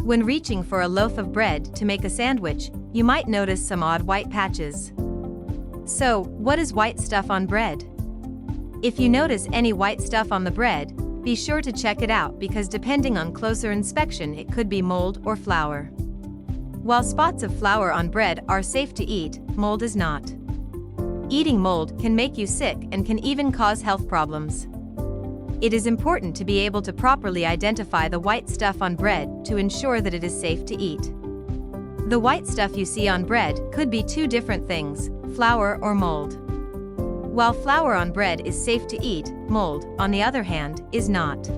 When reaching for a loaf of bread to make a sandwich, you might notice some odd white patches. So, what is white stuff on bread? If you notice any white stuff on the bread, be sure to check it out because depending on closer inspection it could be mold or flour. While spots of flour on bread are safe to eat, mold is not. Eating mold can make you sick and can even cause health problems. It is important to be able to properly identify the white stuff on bread to ensure that it is safe to eat. The white stuff you see on bread could be two different things, flour or mold. While flour on bread is safe to eat, mold, on the other hand, is not.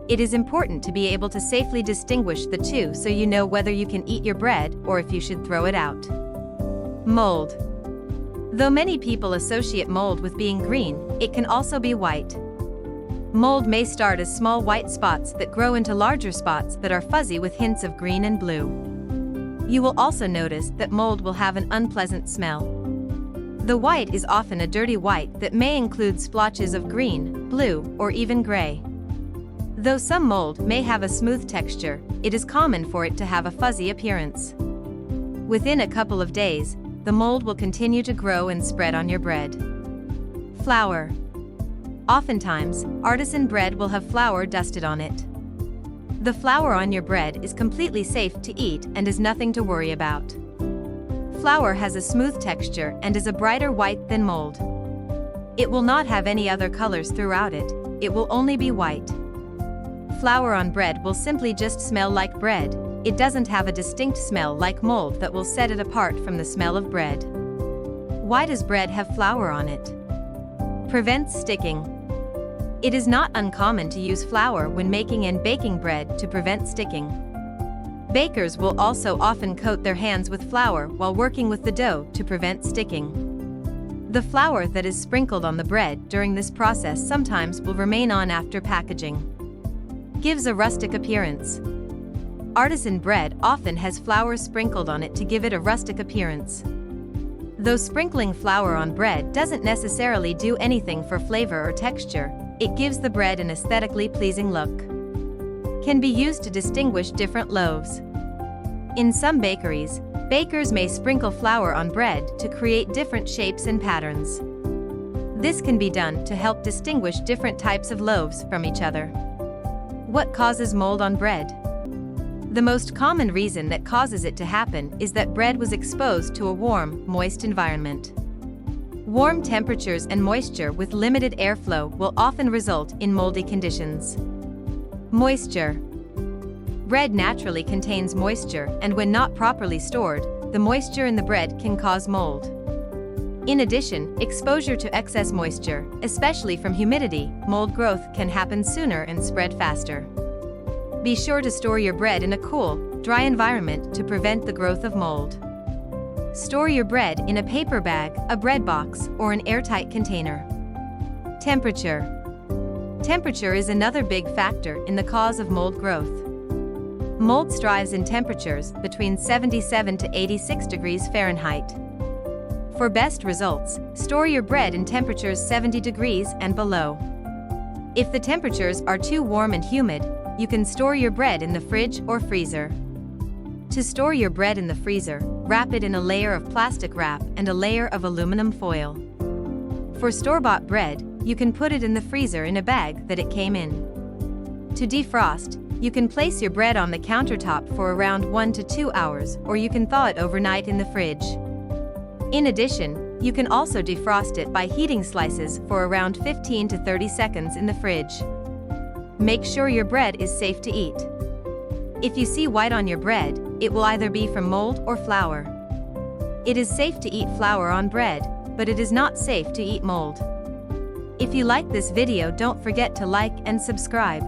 It is important to be able to safely distinguish the two so you know whether you can eat your bread or if you should throw it out. Mold. Though many people associate mold with being green, it can also be white. Mold may start as small white spots that grow into larger spots that are fuzzy with hints of green and blue. You will also notice that mold will have an unpleasant smell. The white is often a dirty white that may include splotches of green, blue, or even gray. Though some mold may have a smooth texture, it is common for it to have a fuzzy appearance. Within a couple of days, the mold will continue to grow and spread on your bread. Flour. Oftentimes, artisan bread will have flour dusted on it. The flour on your bread is completely safe to eat and is nothing to worry about. Flour has a smooth texture and is a brighter white than mold. It will not have any other colors throughout it, it will only be white. Flour on bread will simply just smell like bread, it doesn't have a distinct smell like mold that will set it apart from the smell of bread. Why does bread have flour on it? Prevents sticking. It is not uncommon to use flour when making and baking bread to prevent sticking. Bakers will also often coat their hands with flour while working with the dough to prevent sticking. The flour that is sprinkled on the bread during this process sometimes will remain on after packaging. Gives a rustic appearance. Artisan bread often has flour sprinkled on it to give it a rustic appearance. Though sprinkling flour on bread doesn't necessarily do anything for flavor or texture, it gives the bread an aesthetically pleasing look. Can be used to distinguish different loaves. In some bakeries, bakers may sprinkle flour on bread to create different shapes and patterns. This can be done to help distinguish different types of loaves from each other. What causes mold on bread? The most common reason that causes it to happen is that bread was exposed to a warm, moist environment. Warm temperatures and moisture with limited airflow will often result in moldy conditions. Moisture. Bread naturally contains moisture, and when not properly stored, the moisture in the bread can cause mold. In addition, exposure to excess moisture, especially from humidity, mold growth can happen sooner and spread faster. Be sure to store your bread in a cool, dry environment to prevent the growth of mold. Store your bread in a paper bag, a bread box, or an airtight container. Temperature. Temperature is another big factor in the cause of mold growth. Mold thrives in temperatures between 77 to 86 degrees Fahrenheit. For best results, store your bread in temperatures 70 degrees and below. If the temperatures are too warm and humid, you can store your bread in the fridge or freezer. To store your bread in the freezer, wrap it in a layer of plastic wrap and a layer of aluminum foil. For store-bought bread, you can put it in the freezer in a bag that it came in. To defrost, you can place your bread on the countertop for around 1 to 2 hours, or you can thaw it overnight in the fridge. In addition, you can also defrost it by heating slices for around 15 to 30 seconds in the fridge. Make sure your bread is safe to eat. If you see white on your bread, it will either be from mold or flour. It is safe to eat flour on bread, but it is not safe to eat mold. If you like this video, don't forget to like and subscribe.